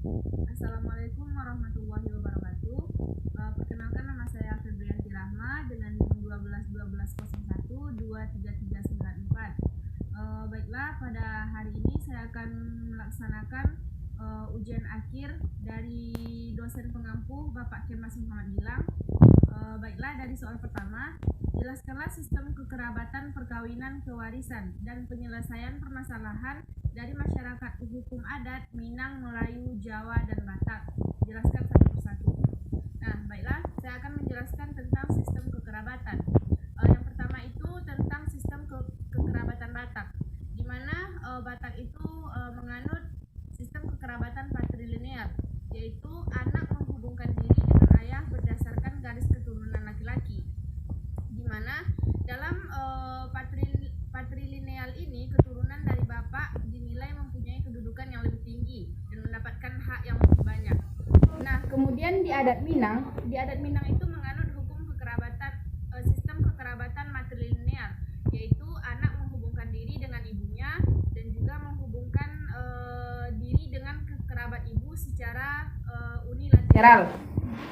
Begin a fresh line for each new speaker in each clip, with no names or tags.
Assalamualaikum warahmatullahi wabarakatuh. Perkenalkan, nama saya Febrianti Rahma dengan NIM 12 12 11 01 23394. Baiklah, pada hari ini saya akan melaksanakan ujian akhir dari dosen pengampu Bapak Kemas Muhammad Gilang. Baiklah, dari soal pertama, jelaskanlah sistem kekerabatan, perkawinan, kewarisan, dan penyelesaian permasalahan dari masyarakat hukum adat Minang, Melayu, Jawa, dan Batak. Jelaskan satu persatu. Nah, baiklah, saya akan menjelaskan tentang sistem kekerabatan. Yang pertama itu tentang sistem kekerabatan Batak, di mana Batak itu menganut sistem kekerabatan patrilineal, yaitu anak menghubungkan diri dengan ayah berdasarkan garis keturunan laki-laki, di mana dalam patrilineal ini keturunan dari bapak dinilai mempunyai kedudukan yang lebih tinggi dan mendapatkan hak yang lebih banyak. Nah, kemudian di adat Minang itu menganut hukum kekerabatan, sistem kekerabatan matrilineal, yaitu anak menghubungkan diri dengan ibunya dan juga menghubungkan diri dengan kerabat ibu secara unilateral.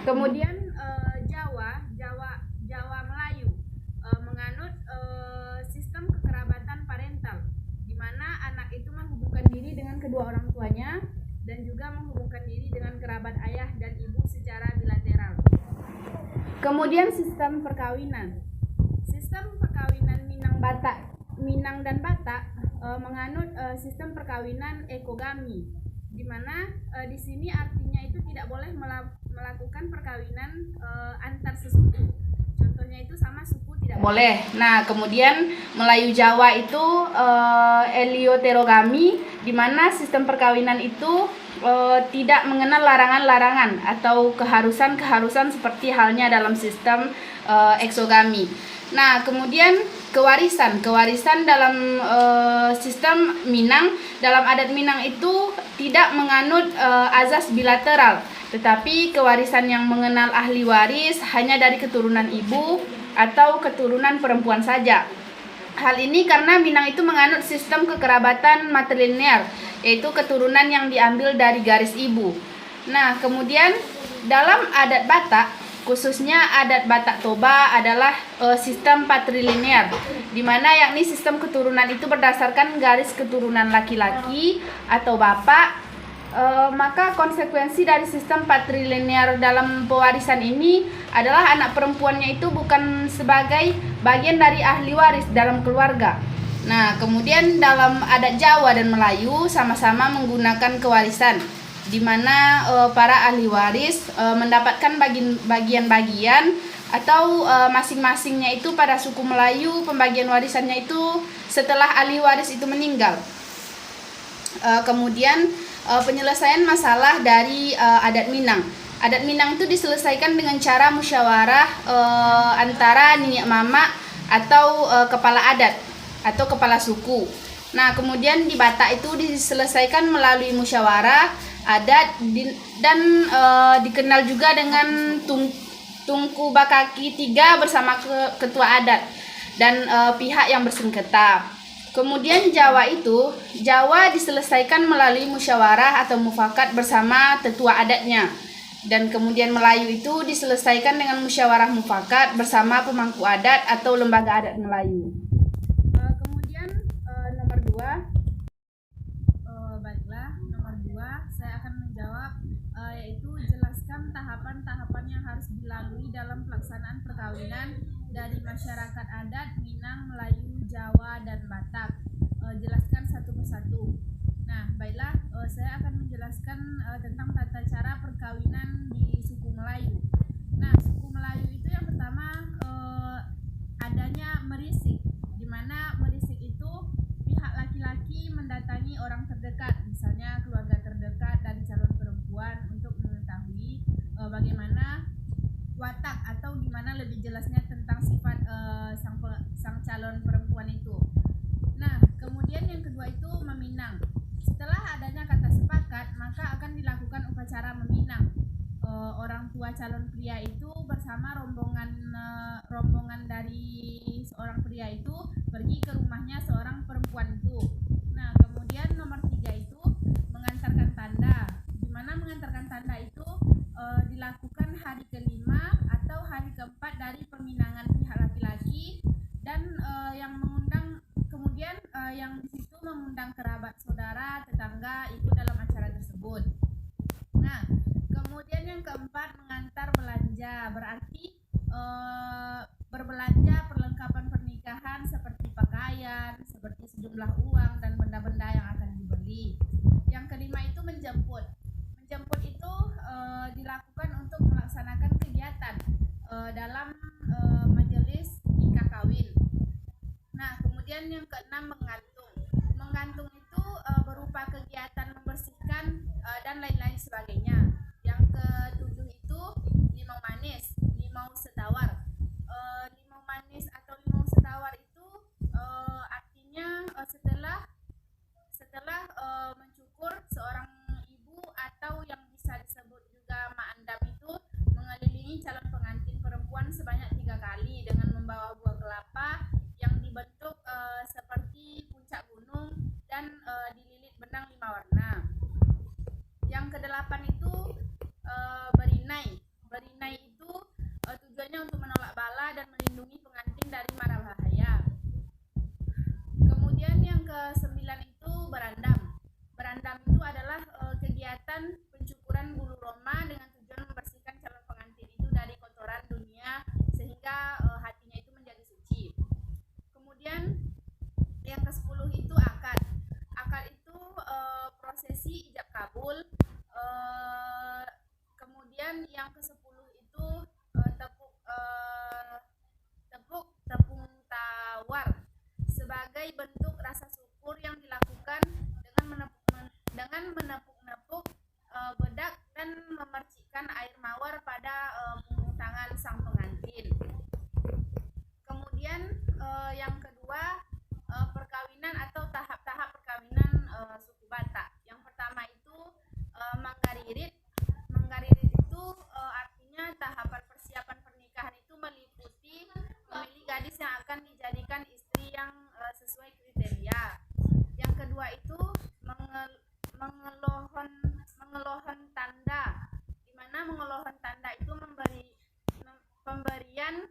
Kemudian Jawa Melayu menganut sistem kekerabatan parental, di mana anak itu menghubungkan diri dengan kedua orang tuanya dan juga menghubungkan diri dengan kerabat ayah dan ibu secara bilateral. Kemudian sistem perkawinan. Sistem perkawinan Minang dan Batak menganut sistem perkawinan ekogami, di mana di sini artinya itu tidak boleh melakukan perkawinan antar sesuku. Contohnya itu sama suku tidak boleh. Nah, kemudian Melayu Jawa itu eleuterogami, di mana sistem perkawinan itu tidak mengenal larangan-larangan atau keharusan-keharusan seperti halnya dalam sistem eksogami. Nah, kemudian kewarisan dalam sistem Minang, dalam adat Minang itu tidak menganut azas bilateral, tetapi kewarisan yang mengenal ahli waris hanya dari keturunan ibu atau keturunan perempuan saja. Hal ini karena Minang itu menganut sistem kekerabatan matrilineal, yaitu keturunan yang diambil dari garis ibu. Nah, kemudian dalam adat Batak, khususnya adat Batak Toba adalah sistem patrilineal, di mana yakni sistem keturunan itu berdasarkan garis keturunan laki-laki atau bapak. Maka konsekuensi dari sistem patrilineal dalam pewarisan ini adalah anak perempuannya itu bukan sebagai bagian dari ahli waris dalam keluarga. Nah, kemudian dalam adat Jawa dan Melayu sama-sama menggunakan kewarisan, di mana para ahli waris mendapatkan bagian-bagian atau masing-masingnya itu pada suku Melayu pembagian warisannya itu setelah ahli waris itu meninggal. Kemudian penyelesaian masalah dari adat Minang. Adat Minang itu diselesaikan dengan cara musyawarah antara nenek mama atau kepala adat atau kepala suku. Nah, kemudian di Batak itu diselesaikan melalui musyawarah adat dan dikenal juga dengan Tungku Bakaki 3 bersama ketua adat dan pihak yang bersengketa. Kemudian Jawa diselesaikan melalui musyawarah atau mufakat bersama tetua adatnya. Dan kemudian Melayu itu diselesaikan dengan musyawarah mufakat bersama pemangku adat atau lembaga adat Melayu. Kemudian nomor 2. Baiklah, nomor 2 saya akan menjawab, yaitu jelaskan tahapan-tahapan yang harus dilalui dalam pelaksanaan perkawinan dari masyarakat adat Minang, Melayu, Jawa, dan Batak. Jelaskan satu persatu. Nah, baiklah, saya akan menjelaskan tentang tata cara perkawinan di suku Melayu. Nah, suku Melayu itu yang pertama adanya merisik, di mana merisik itu pihak laki-laki mendatangi orang terdekat, misalnya keluarga terdekat dari calon perempuan untuk mengetahui bagaimana watak atau gimana lebih jelasnya tentang sifat sang calon perempuan itu. Nah, kemudian yang kedua itu meminang. Setelah adanya kata sepakat, maka akan dilakukan upacara meminang. Orang tua calon pria itu bersama rombongan dari seorang pria itu pergi ke rumahnya seorang perempuan itu. Nah, kemudian nomor 3 itu mengantarkan tanda, di mana tanda itu dilakukan hari kelima atau hari keempat dari peminangan pihak laki-laki, dan yang mengundang kemudian yang di situ mengundang kerabat, saudara, tetangga ikut dalam acara tersebut. Nah, kemudian yang keempat, mengantar belanja, berarti berbelanja perlengkapan pernikahan seperti pakaian, seperti sejumlah uang dan benda-benda yang akan dibeli. Yang kelima itu menjemput. Menjemput itu dilakukan untuk melaksanakan kegiatan dalam majelis nikah kawin. Nah, kemudian yang keenam, menggantung. Menggantung itu berupa kegiatan membersihkan dan lain-lain sebagainya. Yang ketujuh itu limau manis, limau setawar. Limau manis atau limau setawar itu artinya setelah mencukur, seorang ibu atau yang bisa disebut juga mak andam itu mengelilingi calon pengantin perempuan sebanyak 3 kali dengan membawa buah kelapa yang dibentuk seperti puncak gunung dan dililit benang 5 warna. Yang kedelapan itu berinai. Berinai itu tujuannya untuk menolak bala dan melindungi pengantin dari mara bahaya. Kemudian yang ke-9 itu berandam. Berandam itu adalah kegiatan pencukuran bulu roma dengan tujuan membersihkan calon pengantin itu dari kotoran dunia sehingga hatinya itu menjadi suci. Kemudian yang ke-10 itu akad. Akad itu prosesi ijab kabul. Kemudian yang ke-10 itu tepung tawar sebagai bentuk rasa syukur yang dilakukan dengan menepuk-nepuk bedak dan memercikkan air mawar pada punggung tangan sang pengantin. Kemudian yang kedua, perkawinan atau tahap-tahap perkawinan suku Batak. Yang pertama itu manggaririt. Manggaririt itu artinya tahapan persiapan pernikahan itu meliputi memilih gadis yang akan dijadikan istri yang sesuai kriteria. Yang kedua itu mengelohon tanda, di mana mengelohon tanda itu pemberian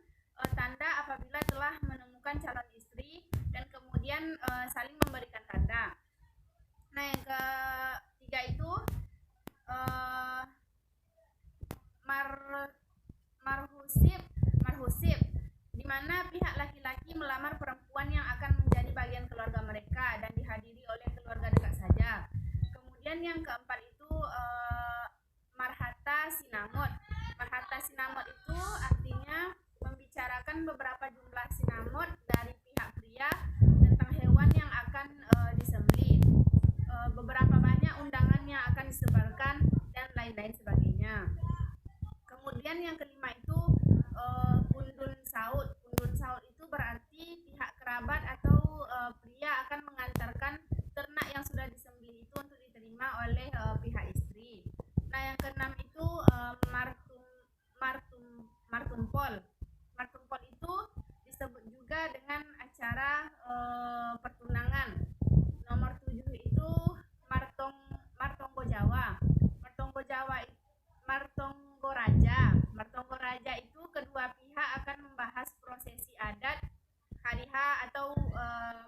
tanda apabila telah menemukan calon istri dan kemudian saling memberikan tanda. Nah, yang ketiga itu marhusib, di mana pihak laki-laki melamar perempuan yang akan menjadi bagian keluarga mereka dan dihadiri oleh keluarga dekat saja. Kemudian yang keempat itu marhata sinamot. Marhata sinamot itu artinya membicarakan beberapa jumlah sinamot dari pihak pria tentang hewan yang akan disembelih, beberapa banyak undangan yang akan disebarkan dan lain-lain sebagainya. Kemudian yang kelima itu pundun saud. Pundun saud itu berarti pihak kerabat atau pria akan mengantarkan ternak yang sudah disembelih itu untuk diterima oleh pihak istri. Nah, yang keenam itu martumpol. Martumpol itu disebut juga dengan acara pertunangan. Nomor 7 itu Martonggo Jawa. Martonggo Raja itu kedua pihak akan membahas prosesi adat hari H atau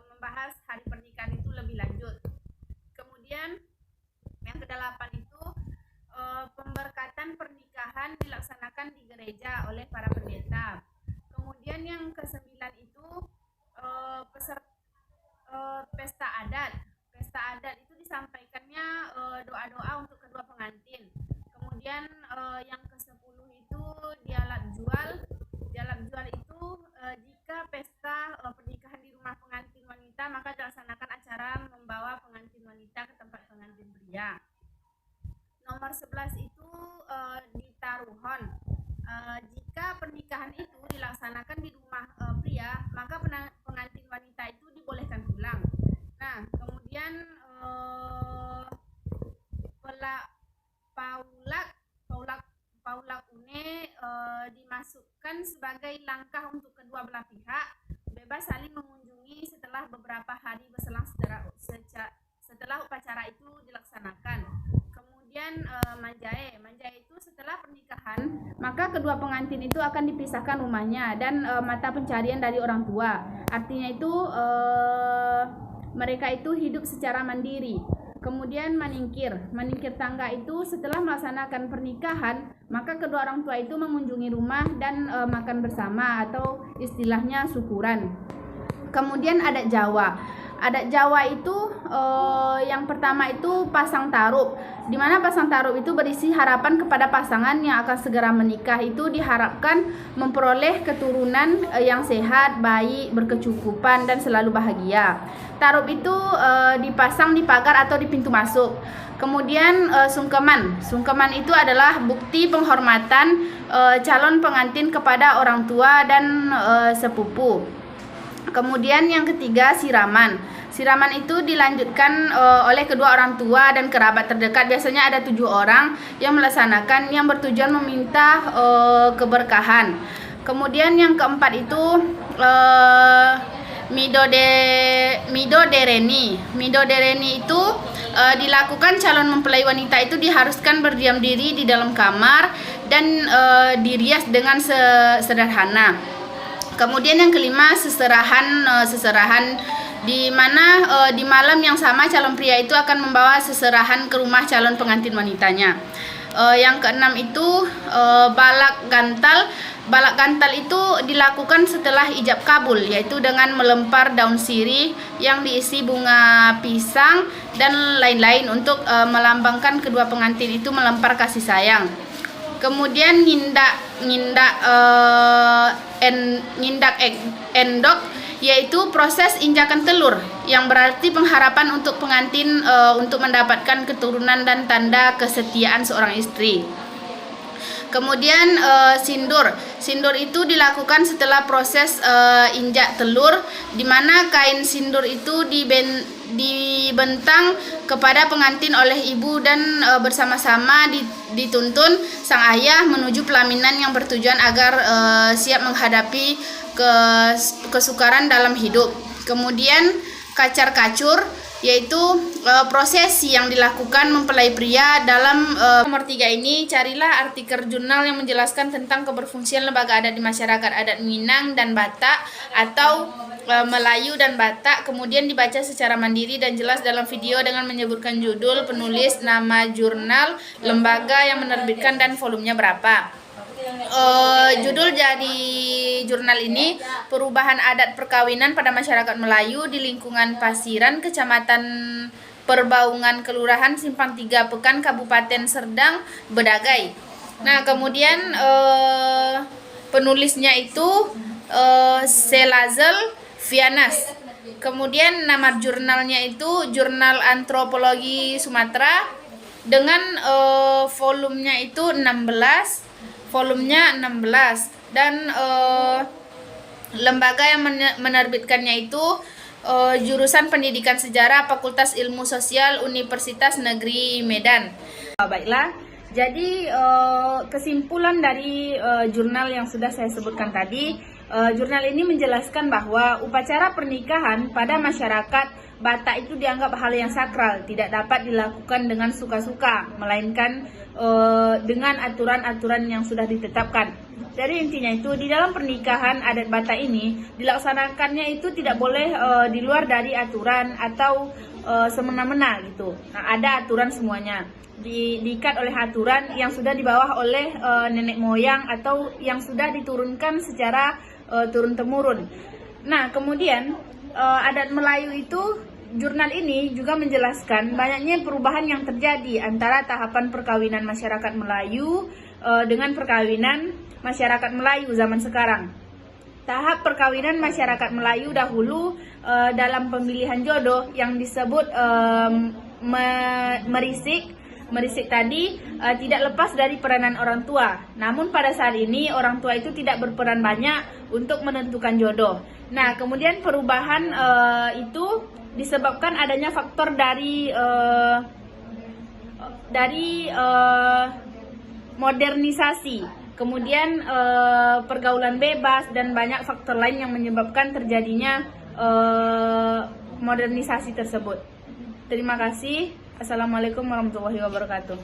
membahas hari pernikahan itu lebih lanjut. Kemudian yang kedelapan itu pemberkatan pernikahan dilaksanakan di gereja oleh para pendeta. Kemudian yang ke-9 itu pesta adat. Pesta adat itu disampaikannya doa-doa untuk kedua pengantin. Kemudian yang ke-10 itu dialog jual. Dialog jual itu jika pesta pernikahan di rumah pengantin wanita, maka dilaksanakan acara membawa pengantin wanita ke tempat pengantin pria. Nomor 11 itu ditaruhon. Jika pernikahan itu dilaksanakan di rumah pria, maka pengantin wanita itu dibolehkan pulang. Nah, kemudian Paulak une dimasukkan sebagai langkah untuk kedua belah pihak bebas saling mengunjungi setelah beberapa hari berselang setelah upacara itu dilaksanakan. Kemudian Kemudian manjae. Manjae itu setelah pernikahan, maka kedua pengantin itu akan dipisahkan rumahnya dan mata pencarian dari orang tua. Artinya itu mereka itu hidup secara mandiri. Kemudian maningkir tangga itu setelah melaksanakan pernikahan, maka kedua orang tua itu mengunjungi rumah dan makan bersama atau istilahnya syukuran. Kemudian adat Jawa. Adat Jawa itu yang pertama itu pasang tarup, di mana pasang tarup itu berisi harapan kepada pasangan yang akan segera menikah, itu diharapkan memperoleh keturunan yang sehat, baik, berkecukupan dan selalu bahagia. Tarup itu dipasang di pagar atau di pintu masuk. Kemudian sungkeman itu adalah bukti penghormatan calon pengantin kepada orang tua dan sepupu. Kemudian yang ketiga siraman. Siraman itu dilanjutkan oleh kedua orang tua dan kerabat terdekat. Biasanya ada 7 orang yang melaksanakan, yang bertujuan meminta keberkahan. Kemudian yang keempat itu midodereni. Midodereni itu dilakukan calon mempelai wanita itu diharuskan berdiam diri di dalam kamar dan dirias dengan sederhana. Kemudian yang kelima seserahan di mana di malam yang sama calon pria itu akan membawa seserahan ke rumah calon pengantin wanitanya. Yang keenam itu balak gantal. Balak gantal itu dilakukan setelah ijab kabul, yaitu dengan melempar daun sirih yang diisi bunga pisang dan lain-lain untuk melambangkan kedua pengantin itu melempar kasih sayang. Kemudian ngindak endok, yaitu proses injakan telur yang berarti pengharapan untuk pengantin untuk mendapatkan keturunan dan tanda kesetiaan seorang istri. Kemudian sindur itu dilakukan setelah proses injak telur, di mana kain sindur itu dibentang kepada pengantin oleh ibu dan bersama-sama dituntun sang ayah menuju pelaminan yang bertujuan agar siap menghadapi kesukaran dalam hidup. Kemudian kacar kacur, yaitu prosesi yang dilakukan mempelai pria dalam nomor 3 ini. Carilah artikel jurnal yang menjelaskan tentang keberfungsian lembaga adat di masyarakat adat Minang dan Batak atau Melayu dan Batak, kemudian dibaca secara mandiri dan jelas dalam video dengan menyebutkan judul, penulis, nama jurnal, lembaga yang menerbitkan dan volumenya berapa. Judul dari jurnal ini perubahan adat perkawinan pada masyarakat Melayu di lingkungan Pasiran, Kecamatan Perbaungan, Kelurahan Simpang 3 Pekan, Kabupaten Serdang Bedagai. Nah, kemudian penulisnya itu Selazel Vianas. Kemudian nama jurnalnya itu Jurnal Antropologi Sumatera dengan volumenya itu 16 dan lembaga yang menerbitkannya itu jurusan Pendidikan Sejarah Fakultas Ilmu Sosial Universitas Negeri Medan. Baiklah, jadi kesimpulan dari jurnal yang sudah saya sebutkan tadi, jurnal ini menjelaskan bahwa upacara pernikahan pada masyarakat Batak itu dianggap hal yang sakral, tidak dapat dilakukan dengan suka-suka, melainkan dengan aturan-aturan yang sudah ditetapkan. Jadi intinya itu di dalam pernikahan adat Batak ini dilaksanakannya itu tidak boleh di luar dari aturan atau semena-mena gitu. Nah, ada aturan semuanya. Diikat oleh aturan yang sudah dibawa oleh nenek moyang atau yang sudah diturunkan secara turun-temurun. Nah, kemudian adat Melayu itu, jurnal ini juga menjelaskan banyaknya perubahan yang terjadi antara tahapan perkawinan masyarakat Melayu dengan perkawinan masyarakat Melayu zaman sekarang. Tahap perkawinan masyarakat Melayu dahulu dalam pemilihan jodoh yang disebut merisik tadi tidak lepas dari peranan orang tua. Namun pada saat ini orang tua itu tidak berperan banyak untuk menentukan jodoh. Nah, kemudian perubahan itu disebabkan adanya faktor dari modernisasi, kemudian pergaulan bebas dan banyak faktor lain yang menyebabkan terjadinya modernisasi tersebut. Terima kasih. Assalamualaikum warahmatullahi wabarakatuh.